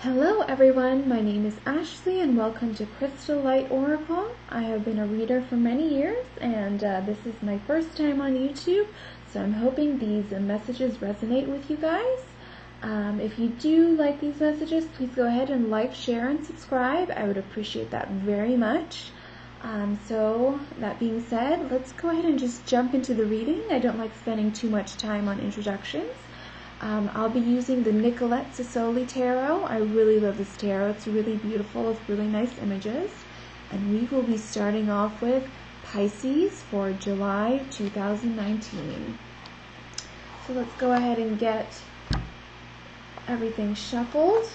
Hello everyone, my name is Ashley and welcome to Crystal Light Oracle. I have been a reader for many years and this is my first time on YouTube, so I'm hoping these messages resonate with you guys. If you do like these messages, please go ahead and like, share, and subscribe. I would appreciate that very much. So that being said, let's go ahead and just jump into the reading. I don't like spending too much time on introductions. I'll be using the Nicolette Sassoli Tarot. I really love this tarot. It's really beautiful with really nice images. And we will be starting off with Pisces for July 2019. So let's go ahead and get everything shuffled.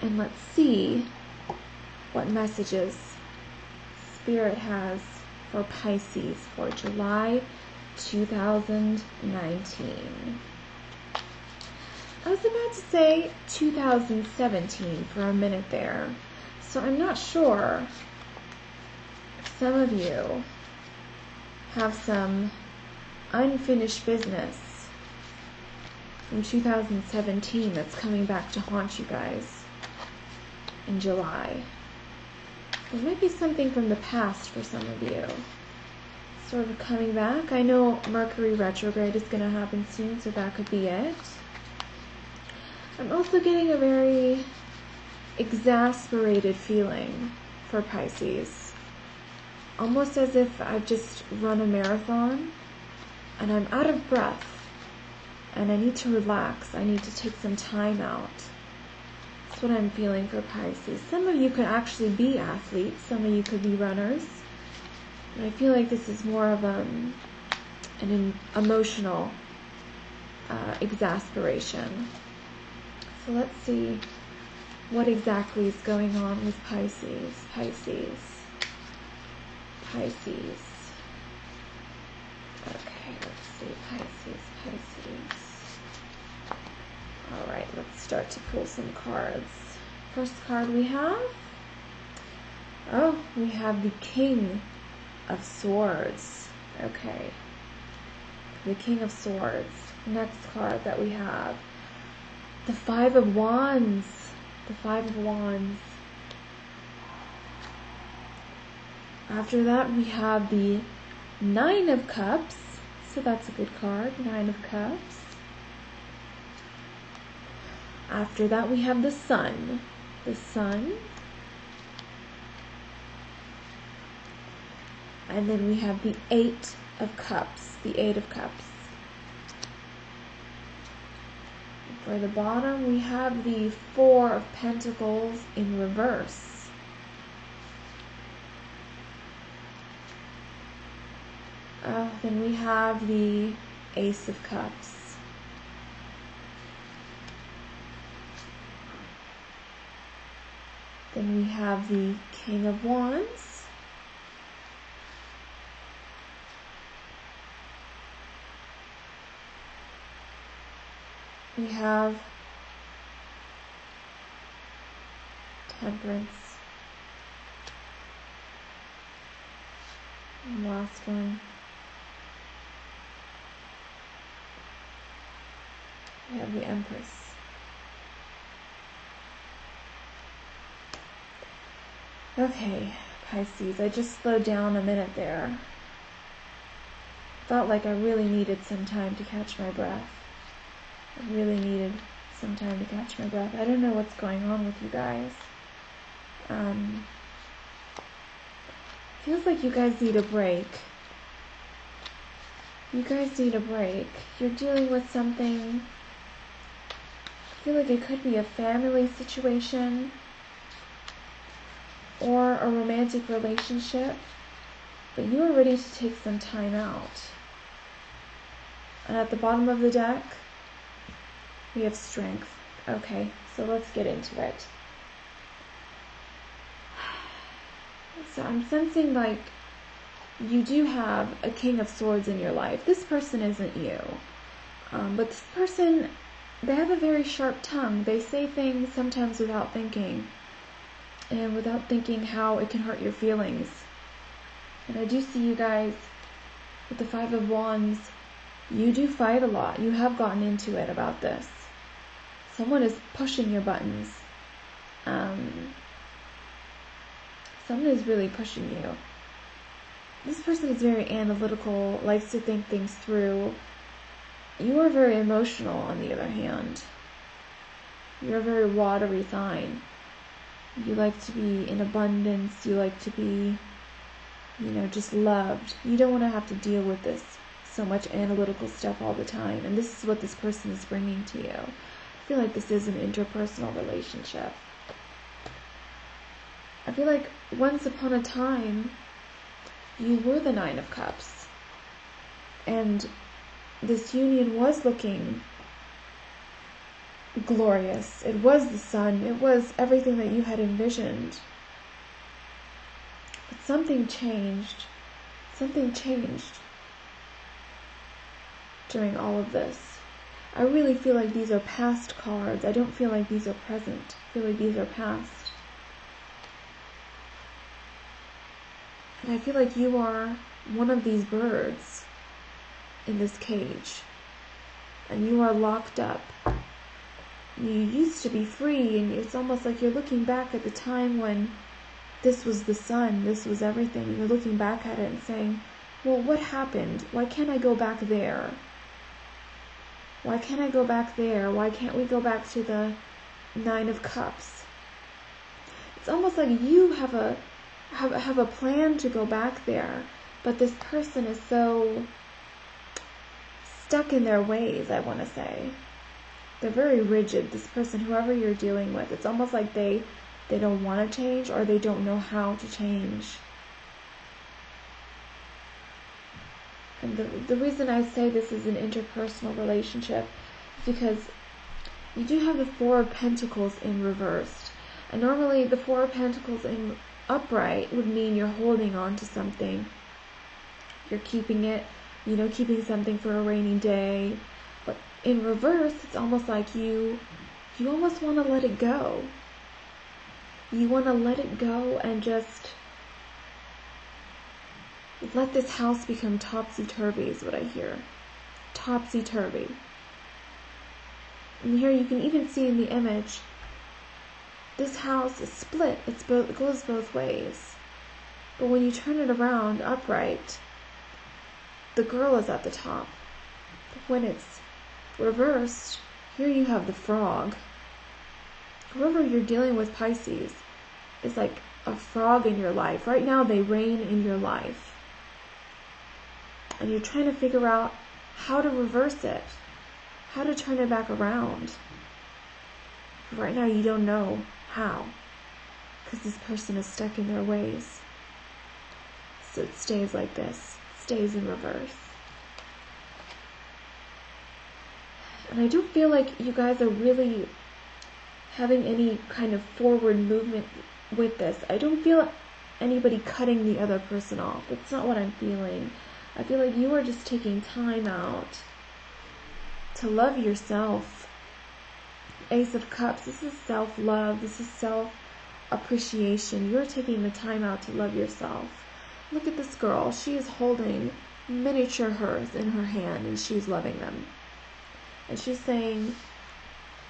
And let's see what messages Spirit has for Pisces for July 2019. I was about to say 2017 for a minute there, so I'm not sure if some of you have some unfinished business from 2017 that's coming back to haunt you guys in July. There might be something from the past for some of you sort of coming back. I know Mercury retrograde is going to happen soon, so that could be it. I'm also getting a very exasperated feeling for Pisces. Almost as if I've just run a marathon and I'm out of breath and I need to relax. I need to take some time out. That's what I'm feeling for Pisces. Some of you could actually be athletes. Some of you could be runners. But I feel like this is more of an emotional exasperation. So let's see what exactly is going on with Pisces. Pisces. Okay, let's see. Pisces. Alright, let's start to pull some cards. First card we have. We have the King of Swords. Okay. The King of Swords. Next card that we have. The Five of Wands. The Five of Wands. After that, we have the Nine of Cups. So that's a good card. Nine of Cups. After that, we have the Sun. The Sun. And then we have the Eight of Cups. The Eight of Cups. For the bottom, we have the Four of Pentacles in reverse. Then we have the Ace of Cups. Then we have the King of Wands. We have Temperance. And last one. We have the Empress. Okay, Pisces, I just slowed down a minute there. Felt like I really needed some time to catch my breath. I really needed some time to catch my breath. I don't know what's going on with you guys. Feels like you guys need a break. You guys need a break. You're dealing with something. I feel like it could be a family situation or a romantic relationship, but you are ready to take some time out. And at the bottom of the deck, we have Strength. Okay, so let's get into it. So I'm sensing like you do have a King of Swords in your life. This person isn't you. But this person, they have a very sharp tongue. They say things sometimes without thinking. And without thinking how it can hurt your feelings. And I do see you guys with the Five of Wands. You do fight a lot. You have gotten into it about this. Someone is pushing your buttons. Someone is really pushing you. This person is very analytical, likes to think things through. You are very emotional, on the other hand. You're a very watery sign. You like to be in abundance. You like to be, just loved. You don't want to have to deal with this so much analytical stuff all the time. And this is what this person is bringing to you. I feel like this is an interpersonal relationship. I feel like once upon a time, you were the Nine of Cups. And this union was looking glorious. It was the sun. It was everything that you had envisioned. But something changed. Something changed during all of this. I really feel like these are past cards. I don't feel like these are present. I feel like these are past. And I feel like you are one of these birds in this cage. And you are locked up. You used to be free, and it's almost like you're looking back at the time when this was the sun, this was everything. You're looking back at it and saying, well, what happened? Why can't I go back there? Why can't I go back there? Why can't we go back to the Nine of Cups? It's almost like you have a plan to go back there, but this person is so stuck in their ways, I want to say. They're very rigid, this person, whoever you're dealing with. It's almost like they don't want to change, or they don't know how to change. And the reason I say this is an interpersonal relationship is because you do have the Four of Pentacles in reversed. And normally the Four of Pentacles in upright would mean you're holding on to something. You're keeping it, keeping something for a rainy day. But in reverse, it's almost like you almost want to let it go. You want to let it go and just let this house become topsy-turvy is what I hear. Topsy-turvy. And here you can even see in the image, this house is split. It goes both ways. But when you turn it around upright, the girl is at the top. But when it's reversed, here you have the frog. Whoever you're dealing with, Pisces, is like a frog in your life. Right now, they reign in your life. And you're trying to figure out how to reverse it, how to turn it back around. Right now, you don't know how, because this person is stuck in their ways. So it stays like this, stays in reverse. And I don't feel like you guys are really having any kind of forward movement with this. I don't feel anybody cutting the other person off. That's not what I'm feeling. I feel like you are just taking time out to love yourself. Ace of Cups, this is self-love. This is self-appreciation. You're taking the time out to love yourself. Look at this girl. She is holding miniature hearths in her hand, and she's loving them. And she's saying,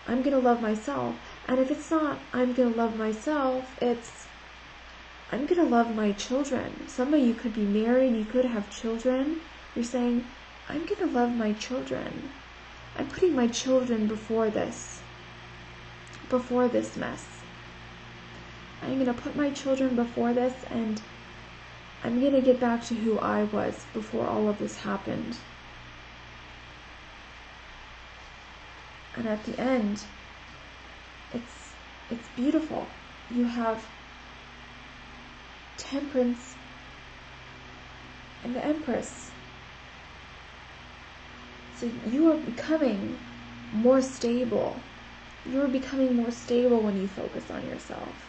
I'm going to love myself. And if it's not, I'm going to love myself, it's, I'm going to love my children. Some of you could be married, you could have children. You're saying, I'm going to love my children. I'm putting my children before this mess. I'm going to put my children before this, and I'm going to get back to who I was before all of this happened. And at the end, it's beautiful. You have Temperance and the Empress. So you are becoming more stable. You are becoming more stable when you focus on yourself.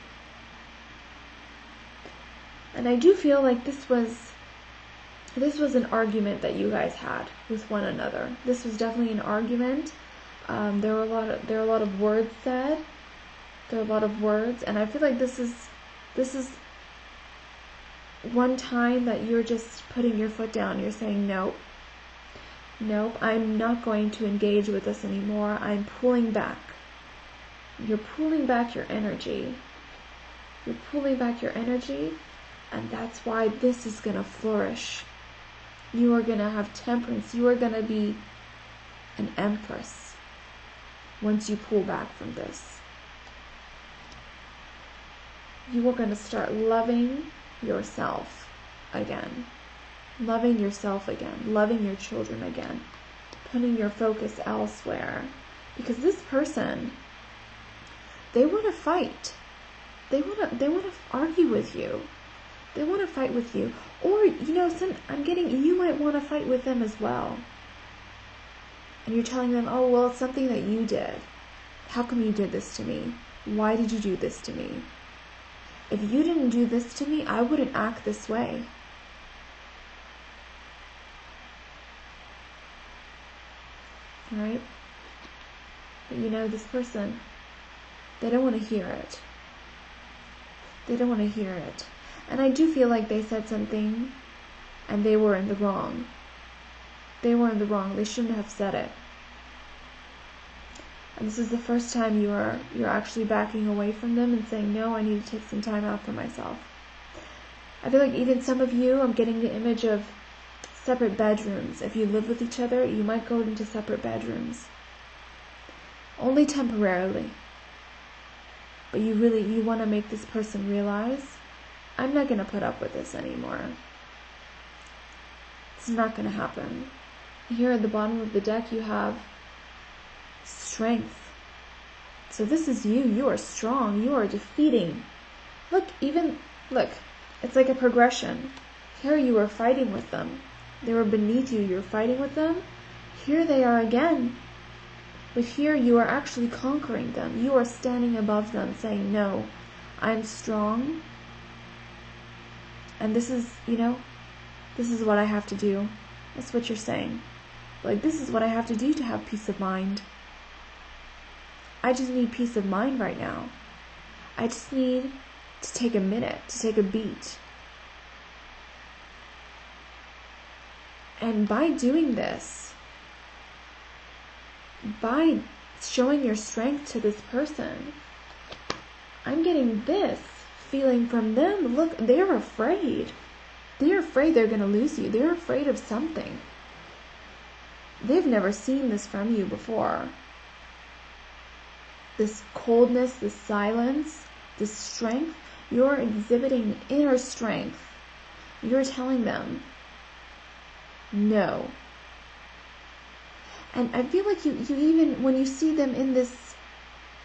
And I do feel like this was an argument that you guys had with one another. This was definitely an argument. There are a lot of words said. There are a lot of words, and I feel like this is one time that you're just putting your foot down. You're saying, nope, I'm not going to engage with this anymore. I'm pulling back. You're pulling back your energy. You're pulling back your energy, and that's why this is going to flourish. You are going to have temperance. You are going to be an empress once you pull back from this. You are going to start loving yourself again. Loving yourself again. Loving your children again. Putting your focus elsewhere. Because this person, they want to fight. They want to argue with you. They want to fight with you. Or, I'm getting, you might want to fight with them as well. And you're telling them, oh, well, it's something that you did. How come you did this to me? Why did you do this to me? If you didn't do this to me, I wouldn't act this way. Right? But this person, they don't want to hear it. They don't want to hear it. And I do feel like they said something and they were in the wrong. They were in the wrong. They shouldn't have said it. And this is the first time you're actually backing away from them and saying, no, I need to take some time out for myself. I feel like even some of you, I'm getting the image of separate bedrooms. If you live with each other, you might go into separate bedrooms. Only temporarily. But you want to make this person realize, I'm not going to put up with this anymore. It's not going to happen. Here at the bottom of the deck, you have strength. So this is you. You are strong. You are defeating. Look, it's like a progression. Here you are fighting with them. They were beneath you. You're fighting with them. Here they are again. But here you are actually conquering them. You are standing above them saying, no, I'm strong. And this is what I have to do. That's what you're saying. Like, this is what I have to do to have peace of mind. I just need peace of mind right now. I just need to take a minute, to take a beat. And by doing this, by showing your strength to this person, I'm getting this feeling from them. Look, they're afraid. They're afraid they're going to lose you. They're afraid of something. They've never seen this from you before. This coldness, this silence, this strength, you're exhibiting inner strength. You're telling them, no. And I feel like you even, when you see them in this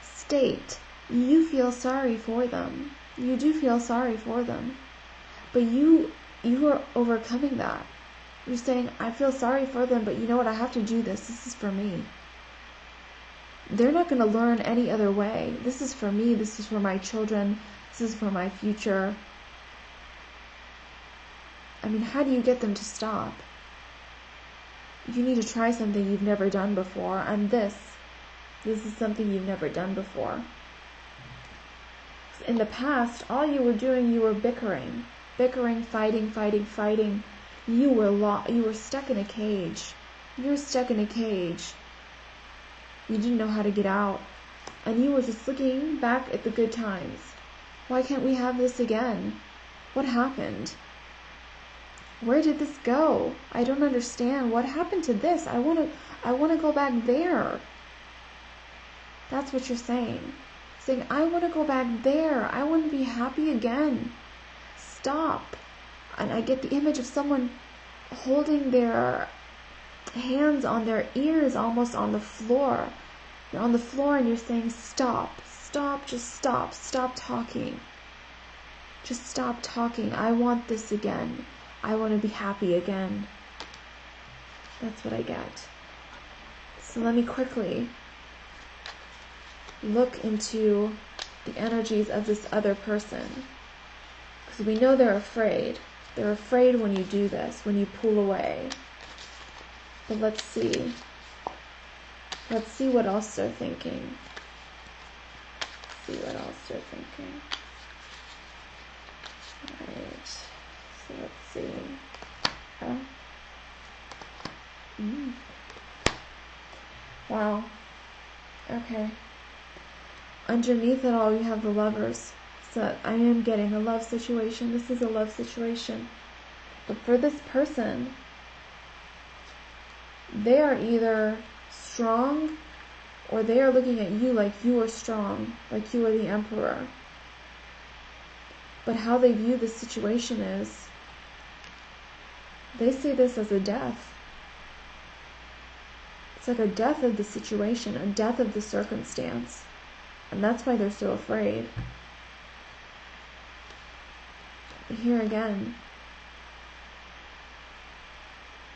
state, you feel sorry for them. You do feel sorry for them. But you are overcoming that. You're saying, I feel sorry for them, but you know what? I have to do this. This is for me. They're not going to learn any other way. This is for me. This is for my children. This is for my future. I mean, how do you get them to stop? You need to try something you've never done before. And this is something you've never done before. In the past, all you were doing, you were bickering, fighting. You were stuck in a cage. You were stuck in a cage. You didn't know how to get out. And you were just looking back at the good times. Why can't we have this again? What happened? Where did this go? I don't understand. What happened to this? I want to go back there. That's what you're saying. Saying, I want to go back there. I want to be happy again. Stop. And I get the image of someone holding their hands on their ears, almost on the floor. You're on the floor and you're saying, stop, just stop talking. Just stop talking. I want this again. I want to be happy again. That's what I get. So let me quickly look into the energies of this other person. Because we know they're afraid. They're afraid when you do this, when you pull away. But let's see. Let's see what else they're thinking. Alright. So let's see. Oh. Wow. Okay. underneath it all, you have the Lovers. So I am getting a love situation. This is a love situation. But for this person, they are either strong or they are looking at you like you are strong, like you are the Emperor. But how they view this situation is, they see this as a death. It's like a death of the situation, a death of the circumstance. And that's why they're so afraid. Here again,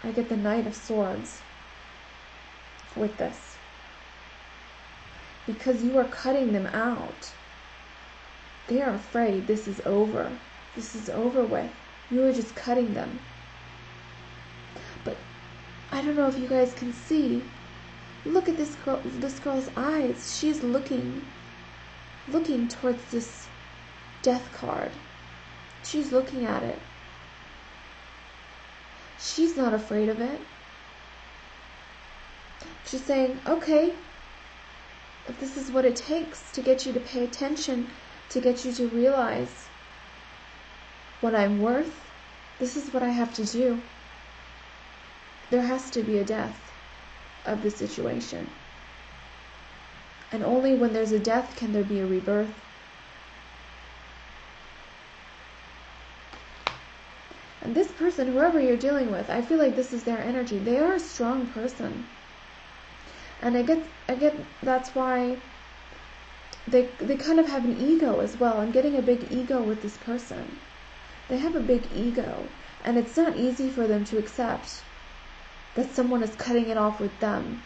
I get the Knight of Swords with this. Because you are cutting them out. They are afraid this is over. This is over with. You are just cutting them. But I don't know if you guys can see. Look at this girl's eyes. She's looking towards this death card. She's looking at it. She's not afraid of it. She's saying, okay, if this is what it takes to get you to pay attention, to get you to realize what I'm worth, this is what I have to do. There has to be a death of the situation. And only when there's a death can there be a rebirth. And this person, whoever you're dealing with, I feel like this is their energy. They are a strong person. And I get that's why they kind of have an ego as well. I'm getting a big ego with this person. They have a big ego, and it's not easy for them to accept that someone is cutting it off with them.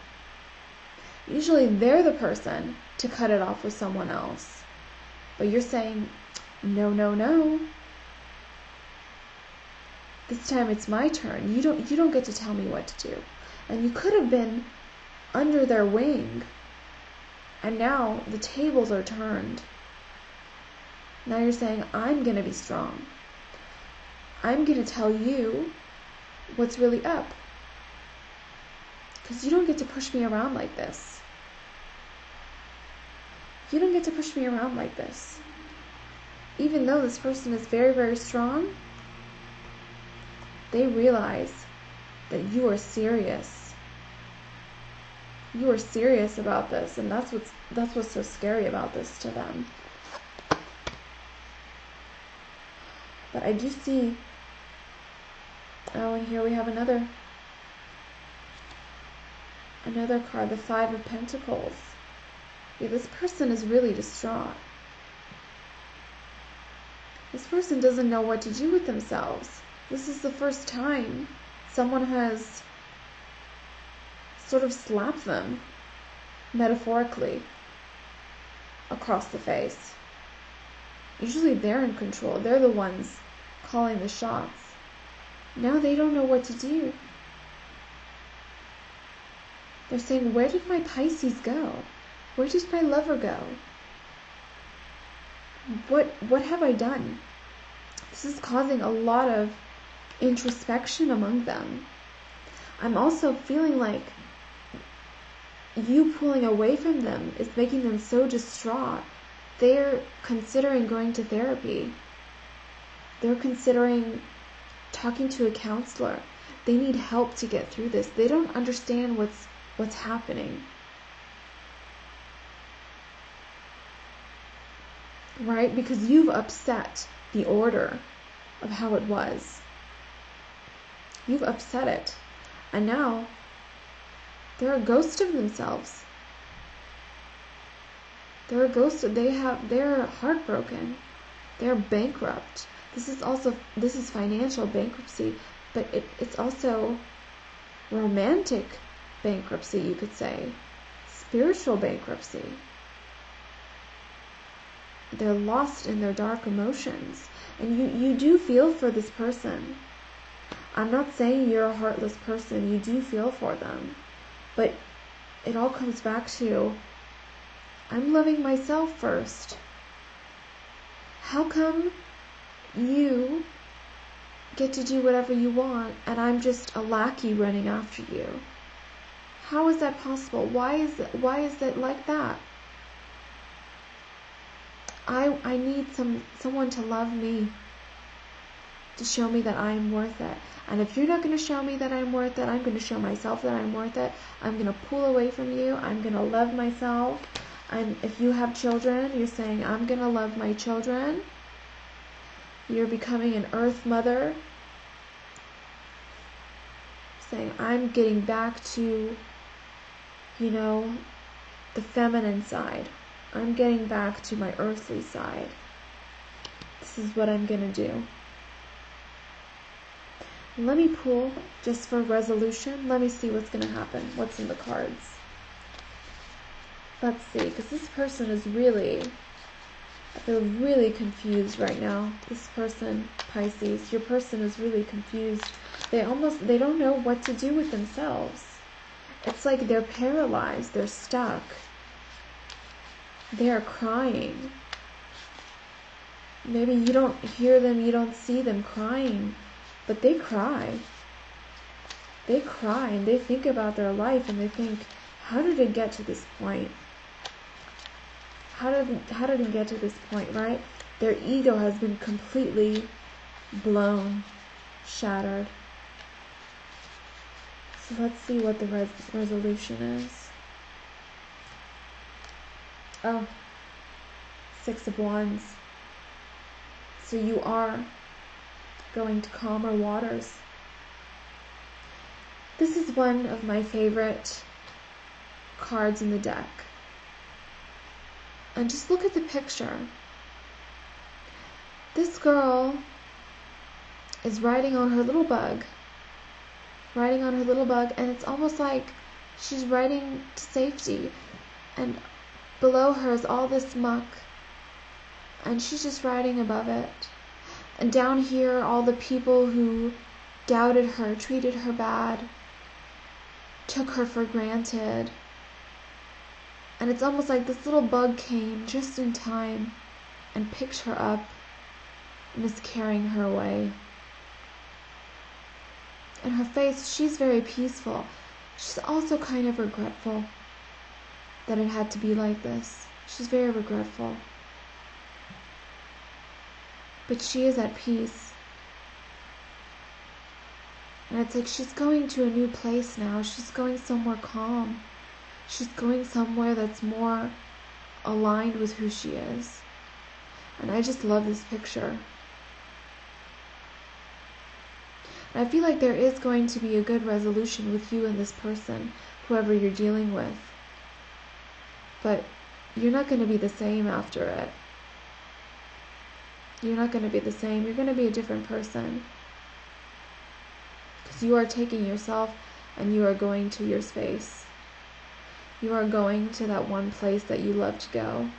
Usually they're the person to cut it off with someone else. But you're saying, no, no, no. This time it's my turn. You don't get to tell me what to do. And you could have been under their wing. And now the tables are turned. Now you're saying, I'm going to be strong. I'm going to tell you what's really up. Because you don't get to push me around like this. You don't get to push me around like this. Even though this person is very, very strong, they realize that you are serious. You are serious about this, and that's what's so scary about this to them. But I do see, oh, and here we have another card, the Five of Pentacles. Yeah, this person is really distraught. This person doesn't know what to do with themselves. This is the first time someone has sort of slapped them, metaphorically, across the face. Usually they're in control. They're the ones calling the shots. Now they don't know what to do. They're saying, where did my Pisces go? Where did my lover go? What have I done? This is causing a lot of introspection among them. I'm also feeling like you pulling away from them is making them so distraught. They're considering going to therapy. They're considering talking to a counselor. They need help to get through this. They don't understand what's happening. Right? Because you've upset the order of how it was. You've upset it. And now they're a ghost of themselves. They're a ghost. They're heartbroken. They're bankrupt. This is financial bankruptcy, but it's also romantic bankruptcy, you could say. Spiritual bankruptcy. They're lost in their dark emotions. And you do feel for this person. I'm not saying you're a heartless person. You do feel for them. But it all comes back to, I'm loving myself first. How come you get to do whatever you want and I'm just a lackey running after you? How is that possible? Why is it like that? I need someone to love me, to show me that I'm worth it. And if you're not going to show me that I'm worth it, I'm going to show myself that I'm worth it. I'm going to pull away from you. I'm going to love myself. And if you have children, you're saying, I'm going to love my children. You're becoming an earth mother. Saying, I'm getting back to, the feminine side. I'm getting back to my earthly side. This is what I'm going to do. Let me pull just for resolution. Let me see what's going to happen. What's in the cards? Let's see, because this person is I feel really confused right now. This person, Pisces, your person is really confused. They don't know what to do with themselves. It's like they're paralyzed. They're stuck. They are crying. Maybe you don't hear them, you don't see them crying, but they cry. They cry and they think about their life and they think, how did it get to this point? How did it get to this point, right? Their ego has been completely blown, shattered. So let's see what the resolution is. Oh, 6 of Wands. So you are going to calmer waters. This is one of my favorite cards in the deck. And just look at the picture. This girl is riding on her little bug. And it's almost like she's riding to safety. And below her is all this muck. And she's just riding above it. And down here, all the people who doubted her, treated her bad, took her for granted. And it's almost like this little bug came just in time and picked her up and is carrying her away. In her face, she's very peaceful. She's also kind of regretful that it had to be like this. She's very regretful. But she is at peace. And it's like she's going to a new place now. She's going somewhere calm. She's going somewhere that's more aligned with who she is. And I just love this picture. And I feel like there is going to be a good resolution with you and this person, whoever you're dealing with. But you're not going to be the same after it. You're not going to be the same. You're going to be a different person. Because you are taking yourself and you are going to your space. You are going to that one place that you love to go.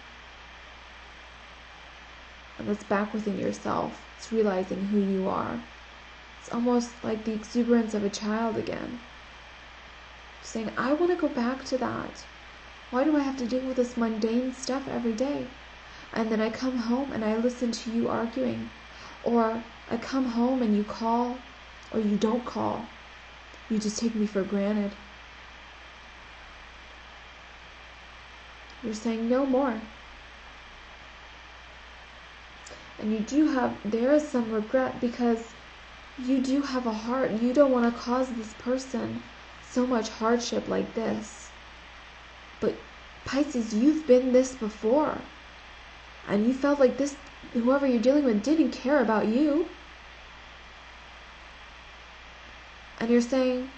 And that's back within yourself. It's realizing who you are. It's almost like the exuberance of a child again. Saying, I want to go back to that. Why do I have to deal with this mundane stuff every day? And then I come home and I listen to you arguing. Or I come home and you call, or you don't call. You just take me for granted. You're saying no more. And there is some regret because you do have a heart. You don't want to cause this person so much hardship like this. But Pisces, you've been this before. And you felt like this, whoever you're dealing with didn't care about you. And you're saying,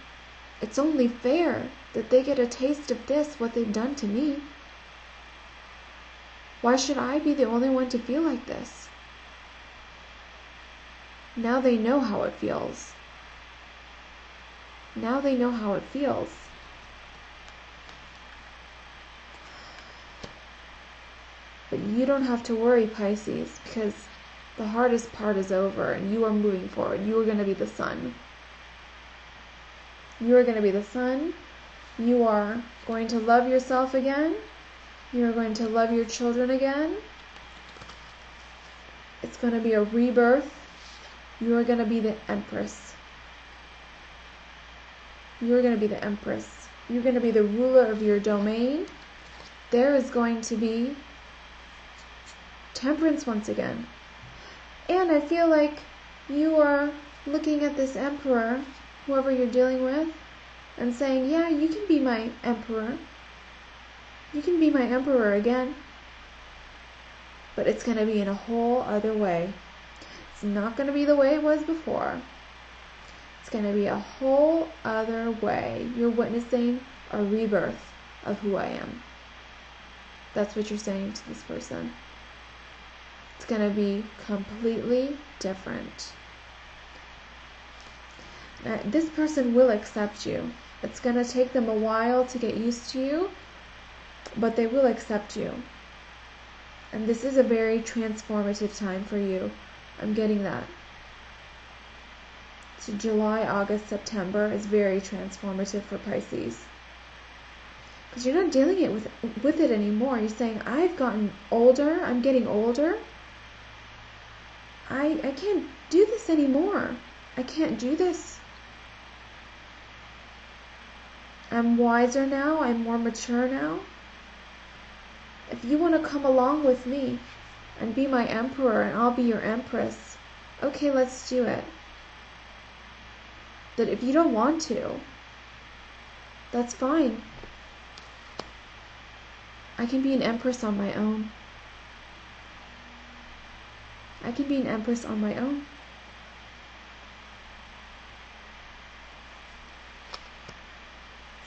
it's only fair that they get a taste of this, what they've done to me. Why should I be the only one to feel like this? Now they know how it feels. Now they know how it feels. But you don't have to worry, Pisces, because the hardest part is over and you are moving forward. You are going to be the sun. You are going to be the sun. You are going to love yourself again. You are going to love your children again. It's going to be a rebirth. You are going to be the Empress. You are going to be the Empress. You're going to be the ruler of your domain. There is going to be Temperance once again. And I feel like you are looking at this Emperor, whoever you're dealing with, and saying, yeah, you can be my Emperor. You can be my Emperor again. But it's going to be in a whole other way. It's not going to be the way it was before. It's going to be a whole other way. You're witnessing a rebirth of who I am. That's what you're saying to this person. It's going to be completely different. This person will accept you. It's going to take them a while to get used to you, but they will accept you. And this is a very transformative time for you. I'm getting that. So July, August, September is very transformative for Pisces. Because you're not dealing with it anymore. You're saying, I've gotten older. I'm getting older. I can't do this anymore. I can't do this. I'm wiser now. I'm more mature now. If you want to come along with me and be my emperor and I'll be your empress, okay, let's do it. But if you don't want to, that's fine. I can be an empress on my own. I can be an empress on my own.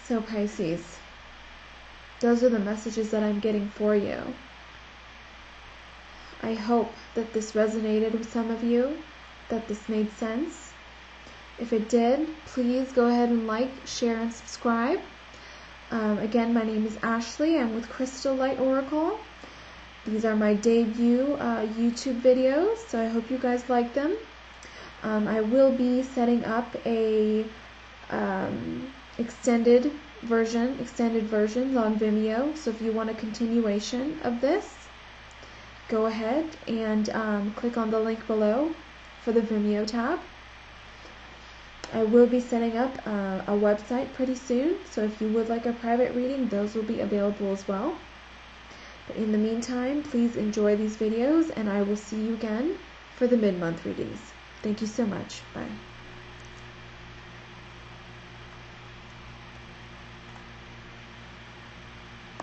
So Pisces, those are the messages that I'm getting for you. I hope that this resonated with some of you, that this made sense. If it did, please go ahead and like, share, and subscribe. Again, my name is Ashley. I'm with Crystal Light Oracle. These are my debut YouTube videos, so I hope you guys like them. I will be setting up a extended versions on Vimeo, so if you want a continuation of this, go ahead and click on the link below for the Vimeo tab. I will be setting up a website pretty soon, so if you would like a private reading, those will be available as well. But in the meantime, please enjoy these videos, and I will see you again for the mid-month readings. Thank you so much. Bye.